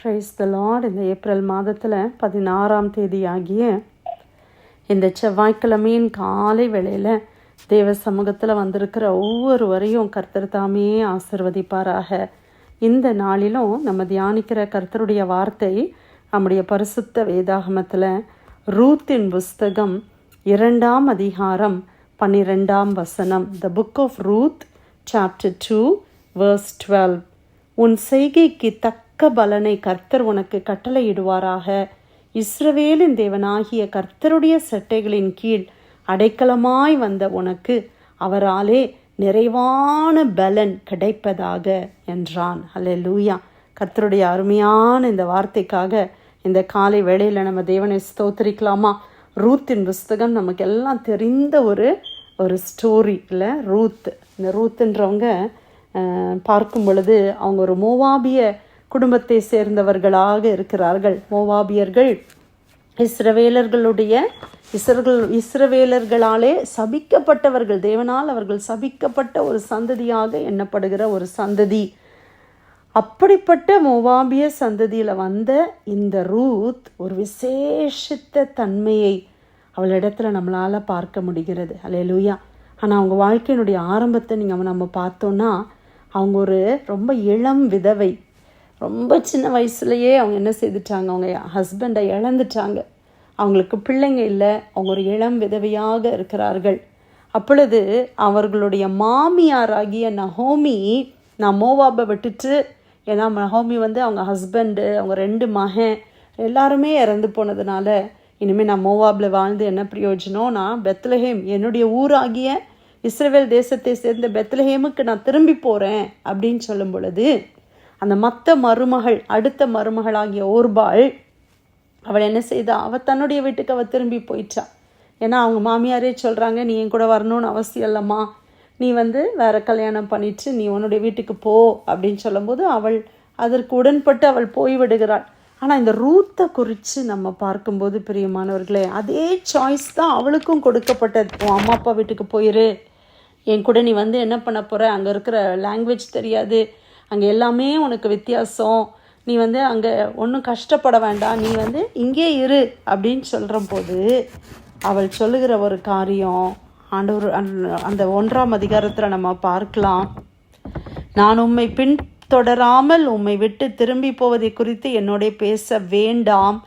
Praise the Lord. இந்த April மாதத்தில் 16ஆம் தேதி ஆகிய இந்த செவ்வாய்க்கிழமையின் காலை வேளையில் தேவ சமூகத்தில் வந்திருக்கிற ஒவ்வொருவரையும் கர்த்தர் தாமே ஆசிர்வதிப்பாராக. இந்த நாளிலும் நம்ம தியானிக்கிற கர்த்தருடைய வார்த்தை நம்முடைய பரிசுத்த வேதாகமத்தில் ரூத்தின் புஸ்தகம் 2ஆம் அதிகாரம் 12ஆம் வசனம். The book of Ruth chapter 2 verse 12. உன் செய்கைக்கு தக்க பலனை கர்த்தர் உனக்கு கட்டளையிடுவாராக. இஸ்ரவேலின் தேவனாகிய கர்த்தருடைய சட்டைகளின் கீழ் அடைக்கலமாய் வந்த உனக்கு அவராலே நிறைவான பலன் கிடைப்பதாக என்றான். அல்லேலூயா. கர்த்தருடைய அருமையான இந்த வார்த்தைக்காக இந்த காலை வேளையில் நம்ம தேவனை ஸ்தோத்திரிக்கலாமா? ரூத்தின் புஸ்தகம் நமக்கு எல்லாம் தெரிந்த ஒரு ஸ்டோரி இல்லை? இந்த ரூத்துன்றவங்க பார்க்கும் பொழுது அவங்க ஒரு மோவாபிய குடும்பத்தை சேர்ந்தவர்களாக இருக்கிறார்கள். மோவாபியர்கள் இஸ்ரவேலர்களாலே சபிக்கப்பட்டவர்கள், தேவனால் அவர்கள் சபிக்கப்பட்ட ஒரு சந்ததியாக எண்ணப்படுகிற ஒரு சந்ததி. அப்படிப்பட்ட மோவாபிய சந்ததியில் வந்த இந்த ரூத் ஒரு விசேஷித்த தன்மையை அவளிடத்துல நம்மளால் பார்க்க முடிகிறது. அல்லேலூயா. ஆனால் அவங்க வாழ்க்கையினுடைய ஆரம்பத்தை நம்ம பார்த்தோன்னா, அவங்க ஒரு ரொம்ப இளம் விதவை. ரொம்ப சின்ன வயசுலையே அவங்க என்ன செய்துட்டாங்க, அவங்க ஹஸ்பண்டை இழந்துட்டாங்க. அவங்களுக்கு பிள்ளைங்க இல்லை, அவங்க ஒரு இளம் விதவையாக இருக்கிறார்கள். அப்பொழுது அவர்களுடைய மாமியாராகிய நகோமி, நான் மோவாபை விட்டுட்டு, ஏன்னா நகோமி அவங்க ஹஸ்பண்டு, அவங்க 2 மகன் எல்லாருமே இறந்து போனதுனால, இனிமேல் நான் மோவாபில் வாழ்ந்து என்ன பிரயோஜனம், நான் பெத்லஹேம் என்னுடைய ஊராகிய இஸ்ரவேல் தேசத்தை சேர்ந்த பெத்லஹேமுக்கு நான் திரும்பி போகிறேன் அப்படின்னு சொல்லும் பொழுது, அந்த அடுத்த மருமகளாகிய ஓர்பாள் அவள் என்ன செய்தா, அவள் தன்னுடைய வீட்டுக்கு அவள் திரும்பி போயிட்டா. ஏன்னா அவங்க மாமியாரே சொல்கிறாங்க, நீ என் கூட வரணும்னு அவசியம் இல்லைம்மா, நீ வேற கல்யாணம் பண்ணிட்டு நீ உன்னுடைய வீட்டுக்கு போ அப்படின்னு சொல்லும்போது அவள் அதற்கு உடன்பட்டு அவள் போய்விடுகிறாள். ஆனால் இந்த ரூத்தை குறித்து நம்ம பார்க்கும்போது பிரியமானவர்களே, அதே சாய்ஸ் தான் அவளுக்கும் கொடுக்கப்பட்டது. உன் அம்மா அப்பா வீட்டுக்கு போயிரு, என் கூட நீ என்ன பண்ண போகிற, அங்கே இருக்கிற லாங்குவேஜ் தெரியாது, அங்கே எல்லாமே உனக்கு வித்தியாசம், நீ அங்கே ஒன்றும் கஷ்டப்பட வேண்டாம், நீ இங்கே இரு அப்படின்னு சொல்கிற போது அவள் சொல்லுகிற ஒரு காரியம் ஆண்டவர் அந்த 1ஆம் அதிகாரத்தில் நம்ம பார்க்கலாம். நான் உம்மை பின்தொடராமல் உம்மை விட்டு திரும்பி போவதை குறித்து என்னோட பேச வேண்டாம்.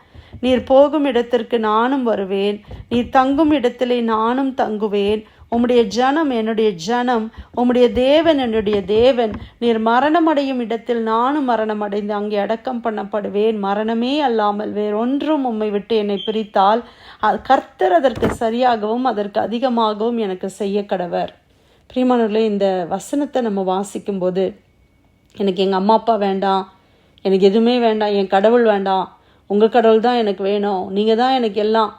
நீர் போகும் இடத்திற்கு நானும் வருவேன், நீர் தங்கும் இடத்திலே நானும் தங்குவேன். உம்முடைய ஜனம் என்னுடைய ஜனம், உம்முடைய தேவன் என்னுடைய தேவன். நீர் மரணமடையும் இடத்தில் நானும் மரணம் அடைந்து அங்கே அடக்கம் பண்ணப்படுவேன். மரணமே அல்லாமல் வேறொன்றும் உம்மை விட்டு என்னை பிரித்தால் கர்த்தர் அதற்கு சரியாகவும் அதற்கு அதிகமாகவும் எனக்கு செய்ய கடவர். பிரியமானவர்களே, இந்த வசனத்தை நம்ம வாசிக்கும்போது, எனக்கு எங்கள் அம்மா அப்பா வேண்டாம், எனக்கு எதுவுமே வேண்டாம், என் கடவுள் வேண்டாம், உங்கள் கடவுள் தான் எனக்கு வேணும், நீங்கள் தான் எனக்கு எல்லாம்,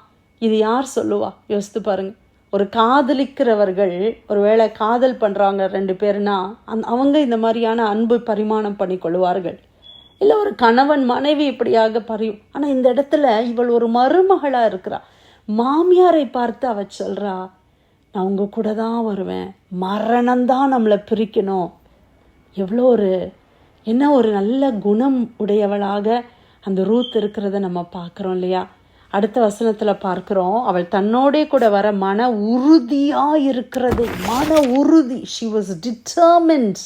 இது யார் சொல்லுவா? யோசித்து பாருங்கள். ஒரு காதலிக்கிறவர்கள் ஒருவேளை காதல் பண்ணுறாங்க 2 பேர்னா அவங்க இந்த மாதிரியான அன்பு பரிமாணம் பண்ணி கொள்வார்கள். இல்லை ஒரு கணவன் மனைவி இப்படியாக ஆனால் இந்த இடத்துல இவள் ஒரு மருமகளாக இருக்கிறா. மாமியாரை பார்த்து அவள் சொல்கிறா, நான் உங்கள் கூட தான் வருவேன், மரணம்தான் நம்மளை பிரிக்கணும். எவ்வளோ ஒரு நல்ல குணம் உடையவளாக அந்த ரூத் இருக்கிறத நம்ம பார்க்குறோம் இல்லையா? அடுத்த வசனத்தில் பார்க்குறோம், அவள் தன்னோடே கூட வர மன உறுதியாக இருக்கிறது. மன உறுதி. She was determined.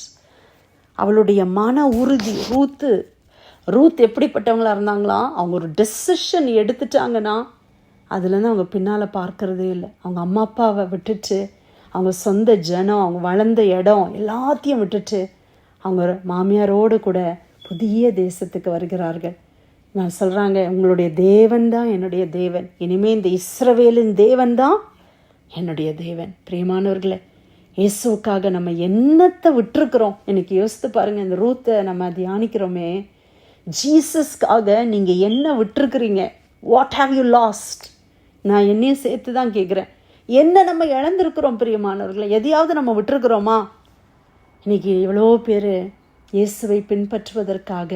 அவளுடைய மன உறுதி. ரூத் எப்படிப்பட்டவங்களாக இருந்தாங்களாம்? அவங்க ஒரு டெசிஷன் எடுத்துட்டாங்கன்னா அதுலேருந்து அவங்க பின்னால் பார்க்கறதே இல்லை. அவங்க அம்மா அப்பாவை விட்டுட்டு, அவங்க சொந்த ஜனம், அவங்க வளர்ந்த இடம் எல்லாத்தையும் விட்டுட்டு அவங்க மாமியாரோடு கூட புதிய தேசத்துக்கு வருகிறார்கள். நான் சொல்கிறாங்க, உங்களுடைய தேவன் தான் என்னுடைய தேவன், இனிமேல் இந்த இஸ்ரவேலின் தேவன் தான் என்னுடைய தேவன். பிரியமானவர்களே, இயேசுவுக்காக நம்ம என்னத்தை விட்டுருக்குறோம்? எனக்கு யோசித்து பாருங்கள். இந்த ரூத்தை நம்ம தியானிக்கிறோமே, ஜீசஸ்க்காக நீங்கள் என்ன விட்டுருக்குறீங்க? What have you lost? நான் என்னையும் சேர்த்து தான் கேட்குறேன். என்ன நம்ம இழந்திருக்கிறோம் பிரியமானவர்களே? எதையாவது நம்ம விட்டுருக்குறோமா? இன்றைக்கி எவ்வளோ பேர் இயேசுவை பின்பற்றுவதற்காக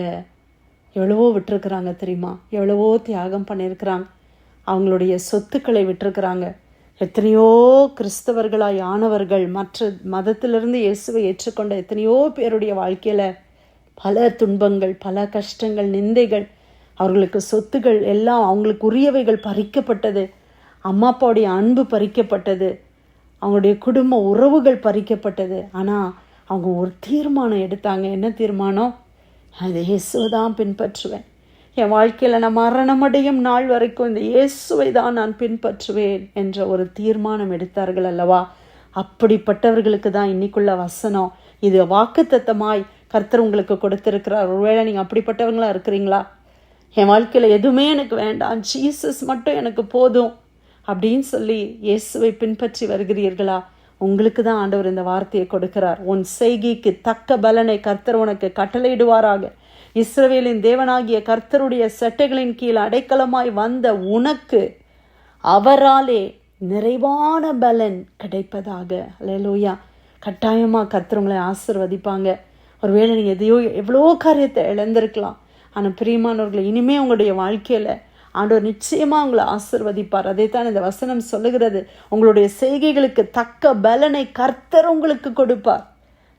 எவ்வளவோ விட்டுருக்குறாங்க தெரியுமா? எவ்வளவோ தியாகம் பண்ணியிருக்கிறாங்க. அவங்களுடைய சொத்துக்களை விட்டுருக்குறாங்க. எத்தனையோ கிறிஸ்தவர்களாய் ஆனவர்கள், மற்ற மதத்திலிருந்து இயேசுவை ஏற்றுக்கொண்ட எத்தனையோ பேருடைய வாழ்க்கையில் பல துன்பங்கள், பல கஷ்டங்கள், நிந்தைகள், அவர்களுக்கு சொத்துகள் எல்லாம் அவங்களுக்கு உரியவைகள் பறிக்கப்பட்டது. அம்மா அப்பாவுடைய அன்பு பறிக்கப்பட்டது. அவங்களுடைய குடும்ப உறவுகள் பறிக்கப்பட்டது. ஆனால் அவங்க ஒரு தீர்மானம் எடுத்தாங்க. என்ன தீர்மானம்? அதை இயேசுவை தான் பின்பற்றுவேன். என் வாழ்க்கையில் நான் மரணமடையும் நாள் வரைக்கும் இந்த இயேசுவை தான் நான் பின்பற்றுவேன் என்ற ஒரு தீர்மானம் எடுத்தார்கள் அல்லவா? அப்படிப்பட்டவர்களுக்கு தான் இன்னைக்குள்ள வசனம். இது வாக்குத்தத்தமாய் கர்த்தர் உங்களுக்கு கொடுத்திருக்கிறார். ஒருவேளை நீங்கள் அப்படிப்பட்டவங்களா இருக்கிறீங்களா? என் வாழ்க்கையில் எதுவுமே எனக்கு வேண்டாம், ஜீசஸ் மட்டும் எனக்கு போதும் அப்படின்னு சொல்லி இயேசுவை பின்பற்றி வருகிறீர்களா? உங்களுக்கு தான் ஆண்டவர் இந்த வார்த்தையை கொடுக்கிறார். உன் செய்கைக்கு தக்க பலனை கர்த்தர் உனக்கு கட்டளையிடுவாராக. இஸ்ரவேலின் தேவனாகிய கர்த்தருடைய சட்டைகளின் கீழ் அடைக்கலமாய் வந்த உனக்கு அவராலே நிறைவான பலன் கிடைப்பதாக. அல்லேலூயா. கட்டாயமாக கர்த்தர் உங்களை ஆசீர்வதிப்பாங்க. ஒருவேளை நீங்கள் எவ்வளோ காரியத்தை இழந்திருக்கலாம். ஆனால் பிரியமானவர்களை, இனிமேல் உங்களுடைய வாழ்க்கையில் ஆண்டவர் நிச்சயமாக உங்களை ஆசீர்வதிப்பார். அதைத்தான் இந்த வசனம் சொல்லுகிறது. உங்களுடைய செய்கைகளுக்கு தக்க பலனை கர்த்தர் உங்களுக்கு கொடுப்பார்.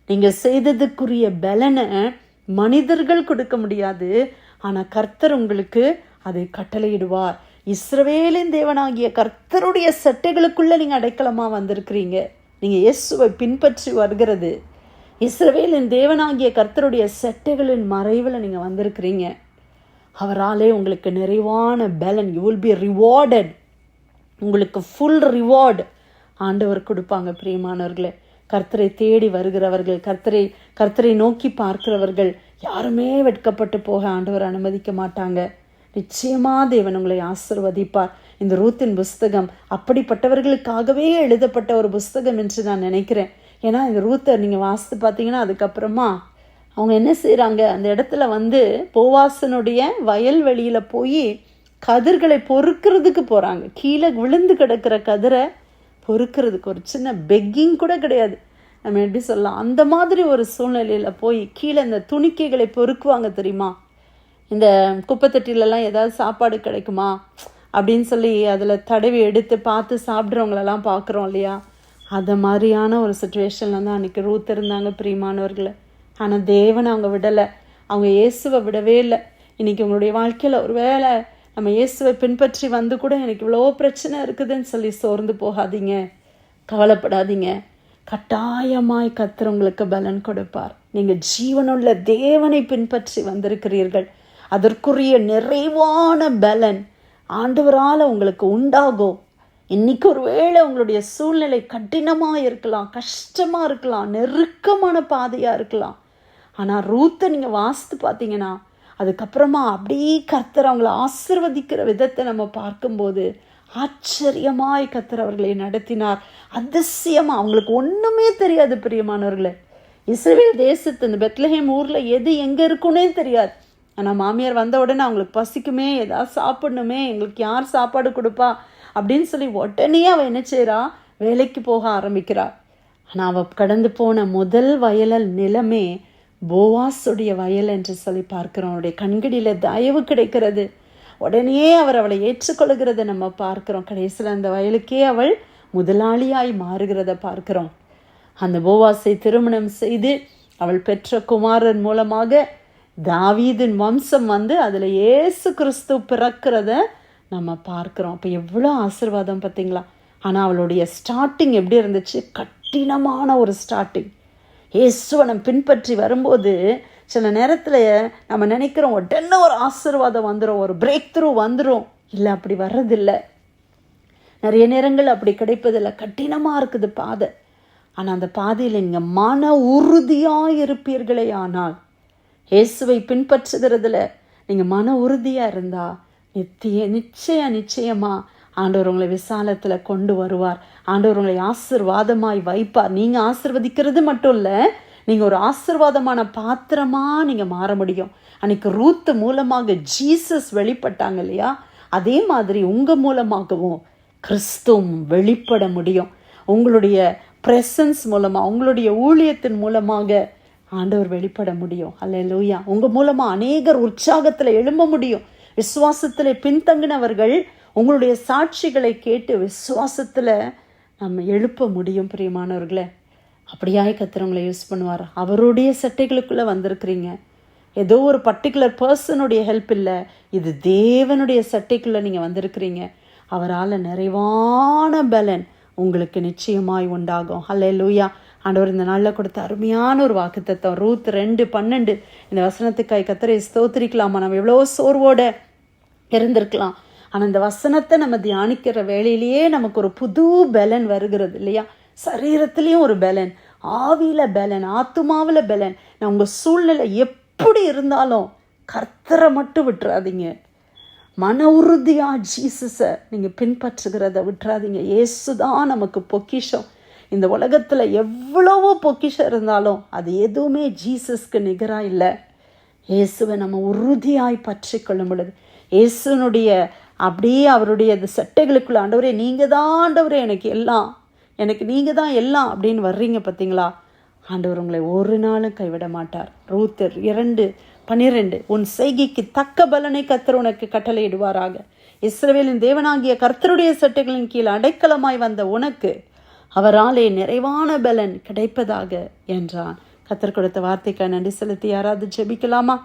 நீங்கள் செய்ததுக்குரிய பலனை மனிதர்கள் கொடுக்க முடியாது, ஆனால் கர்த்தர் உங்களுக்கு அதை கட்டளையிடுவார். இஸ்ரவேலின் தேவனாகிய கர்த்தருடைய சட்டைகளுக்குள்ளே நீங்கள் அடைக்கலமாக வந்திருக்கிறீங்க. நீங்கள் இயேசுவை பின்பற்றி வருகிறது இஸ்ரவேலின் தேவனாகிய கர்த்தருடைய சட்டைகளின் மறைவில் நீங்கள் வந்திருக்கிறீங்க. அவராலே உங்களுக்கு நிறைவான பலன், யூ வில் பி ரிவார்டட். உங்களுக்கு ஃபுல் ரிவார்டு ஆண்டவர் கொடுப்பாங்க. பிரியமானவர்களே, கர்த்தரை தேடி வருகிறவர்கள், கர்த்தரை நோக்கி பார்க்கிறவர்கள் யாருமே வெட்கப்பட்டு போக ஆண்டவர் அனுமதிக்க மாட்டாங்க. நிச்சயமாக தேவன் உங்களை ஆசீர்வதிப்பார். இந்த ரூத்தின் புஸ்தகம் அப்படிப்பட்டவர்களுக்காகவே எழுதப்பட்ட ஒரு புஸ்தகம் என்று நான் நினைக்கிறேன். ஏன்னா இந்த ரூத்தை நீங்கள் வாசித்து பார்த்தீங்கன்னா அதுக்கப்புறமா அவங்க என்ன செய்கிறாங்க, அந்த இடத்துல போவாசனுடைய வயல்வெளியில் போய் கதிர்களை பொறுக்கிறதுக்கு போகிறாங்க. கீழே விழுந்து கிடக்கிற கதிரை பொறுக்கிறதுக்கு ஒரு சின்ன பெக்கிங் கூட கிடையாது, நம்ம எப்படி சொல்லலாம், அந்த மாதிரி ஒரு சூழ்நிலையில் போய் கீழே இந்த துணிக்கைகளை பொறுக்குவாங்க தெரியுமா? இந்த குப்பைத்தட்டிலெல்லாம் ஏதாவது சாப்பாடு கிடைக்குமா அப்படின்னு சொல்லி அதில் தடவி எடுத்து பார்த்து சாப்பிட்றவங்களெல்லாம் பார்க்குறோம் இல்லையா? அது மாதிரியான ஒரு சுச்சுவேஷனில் தான் அன்றைக்கி ரூத் இருந்தாங்க பிரியமானவர்களை. ஆனால் தேவனை அவங்க விடலை, அவங்க இயேசுவை விடவே இல்லை. இன்றைக்கி உங்களுடைய வாழ்க்கையில் ஒரு வேளை நம்ம இயேசுவை பின்பற்றி கூட எனக்கு இவ்வளோ பிரச்சனை இருக்குதுன்னு சொல்லி சோர்ந்து போகாதீங்க, கவலைப்படாதீங்க. கட்டாயமாய் கர்த்தர் உங்களுக்கு பலன் கொடுப்பார். நீங்கள் ஜீவனுள்ள தேவனை பின்பற்றி வந்திருக்கிறீர்கள். அதற்குரிய நிறைவான பலன் ஆண்டவரால் உங்களுக்கு உண்டாகும். இன்னைக்கு ஒரு வேளை உங்களுடைய சூழ்நிலை கடினமாக இருக்கலாம், கஷ்டமாக இருக்கலாம், நெருக்கமான பாதையாக இருக்கலாம். ஆனால் ரூத்தை நீங்கள் வாசித்து பார்த்தீங்கன்னா அதுக்கப்புறமா அப்படியே கர்த்தர் அவங்களை ஆசீர்வதிக்கிற விதத்தை நம்ம பார்க்கும்போது ஆச்சரியமாய் கர்த்தர் அவர்களை நடத்தினார். அதிசயமாக அவங்களுக்கு ஒன்றுமே தெரியாது பிரியமானவர்களே. இஸ்ரவேல் தேசத்து இந்த பெத்லஹேம் ஊரில் எது எங்கே இருக்குன்னே தெரியாது. ஆனால் மாமியார் வந்த உடனே அவங்களுக்கு பசிக்குமே, ஏதாவது சாப்பிடணுமே, எங்களுக்கு யார் சாப்பாடு கொடுப்பா அப்படின்னு சொல்லி உடனே அவள் என்ன செய்கிறா, வேலைக்கு போக ஆரம்பிக்கிறாள். ஆனால் அவள் கடந்து போன முதல் வயல் நிலமே போவாஸுடைய வயல் என்று சொல்லி பார்க்கிறோம். அவருடைய கண்களில் தயவு கிடைக்கிறது. உடனே அவர் அவளை ஏற்றுக்கொள்கிறத நம்ம பார்க்கிறோம். கடைசியில் அந்த வயலுக்கே அவள் முதலாளியாய் மாறுகிறத பார்க்கிறோம். அந்த போவாஸை திருமணம் செய்து அவள் பெற்ற குமாரன் மூலமாக தாவீதின் வம்சம் அதில் இயேசு கிறிஸ்து பிறக்கிறத நம்ம பார்க்குறோம். அப்போ எவ்வளோ ஆசீர்வாதம் பார்த்தீங்களா? ஆனால் அவளுடைய ஸ்டார்டிங் எப்படி இருந்துச்சு? கடினமான ஒரு ஸ்டார்டிங். இயேசுவை நம்ம பின்பற்றி வரும்போது சில நேரத்தில் நம்ம நினைக்கிறோம் உடனே ஒரு ஆசீர்வாதம் வந்துடும், ஒரு பிரேக் த்ரூ வந்துடும். இல்லை, அப்படி வர்றதில்லை. நிறைய நேரங்கள் அப்படி கிடைப்பதில்லை. கடினமாக இருக்குது பாதை. ஆனால் அந்த பாதையில் நீங்கள் மன உறுதியாக இருப்பீர்களே ஆனால், இயேசுவை பின்பற்றுகிறதுல நீங்கள் மன உறுதியாக இருந்தால் நிச்சயமாக ஆண்டவர் உங்களை விசாலத்தில் கொண்டு வருவார். ஆண்டவர் உங்களை ஆசீர்வாதமாய் வைப்பார். நீங்கள் ஆசீர்வதிக்கிறது மட்டும் இல்லை, நீங்கள் ஒரு ஆசீர்வாதமான பாத்திரமாக நீங்கள் மாற முடியும். அன்றைக்கி ரூத் மூலமாக ஜீசஸ் வெளிப்பட்டாங்க இல்லையா? அதே மாதிரி உங்கள் மூலமாகவும் கிறிஸ்துவும் வெளிப்பட முடியும். உங்களுடைய ப்ரெசன்ஸ் மூலமாக, உங்களுடைய ஊழியத்தின் மூலமாக ஆண்டவர் வெளிப்பட முடியும். அல்லேலூயா. உங்கள் மூலமாக அநேகர் உற்சாகத்தில் எழும்ப முடியும். விசுவாசத்தில் பின்தங்கினவர்கள் உங்களுடைய சாட்சிகளை கேட்டு விசுவாசத்தில் நம்ம எழுப்ப முடியும். பிரியமானவர்களே, அப்படியாய் கர்த்தர் உங்களை யூஸ் பண்ணுவார். அவருடைய சட்டைகளுக்குள்ளே வந்திருக்கிறீங்க. ஏதோ ஒரு பர்டிகுலர் பர்சனுடைய ஹெல்ப் இல்லை, இது தேவனுடைய சட்டைக்குள்ளே நீங்கள் வந்திருக்கிறீங்க. அவரால் நிறைவான பலன் உங்களுக்கு நிச்சயமாய் உண்டாகும். ஹல்லேலூயா. ஆண்டவர் இந்த நாளில் கொடுத்த அருமையான ஒரு வாக்குத்தத்தம். ரூத் 2:12 இந்த வசனத்துக்காய் கர்த்தரை ஸ்தோத்திரிக்கலாமா. நம்ம எவ்வளோ சோர்வோட இருந்திருக்கலாம், ஆனால் இந்த வசனத்தை நம்ம தியானிக்கிற வேளையிலேயே நமக்கு ஒரு புது பலன் வருகிறது இல்லையா? சரீரத்துலேயும் ஒரு பலன், ஆவியில் பலன், ஆத்துமாவில் பலன். நான் உங்கள் சூழ்நிலை எப்படி இருந்தாலும் கர்த்தரை மட்டும் விட்டுறாதீங்க. மன உறுதியாக ஜீசஸை நீங்கள் பின்பற்றுகிறத விட்டுறாதீங்க. இயேசு தான் நமக்கு பொக்கிஷம். இந்த உலகத்தில் எவ்வளவோ பொக்கிஷம் இருந்தாலும் அது எதுவுமே ஜீசஸ்க்கு நிகராக இல்லை. இயேசுவை நம்ம உறுதியாய் பற்றி கொள்ளும் பொழுது, இயேசுனுடைய அப்படியே அவருடைய அந்த சட்டைகளுக்குள்ள, ஆண்டவரே நீங்கள் தான் ஆண்டவரே எனக்கு எல்லாம், எனக்கு நீங்கள் தான் எல்லாம் அப்படின்னு வர்றீங்க பார்த்தீங்களா? ஆண்டவர் உங்களை ஒரு நாளும் கைவிட மாட்டார். ரூத் 2:12 உன் செய்கைக்கு தக்க பலனை கர்த்தர் உனக்கு கட்டளையிடுவாராக. இஸ்ரவேலின் தேவனாகிய கர்த்தருடைய சட்டைகளின் கீழ் அடைக்கலமாய் வந்த உனக்கு அவராலே நிறைவான பலன் கிடைப்பதாக என்றான். கர்த்தர் கொடுத்த வார்த்தைக்கு நன்றி செலுத்தி யாராவது ஜெபிக்கலாமா?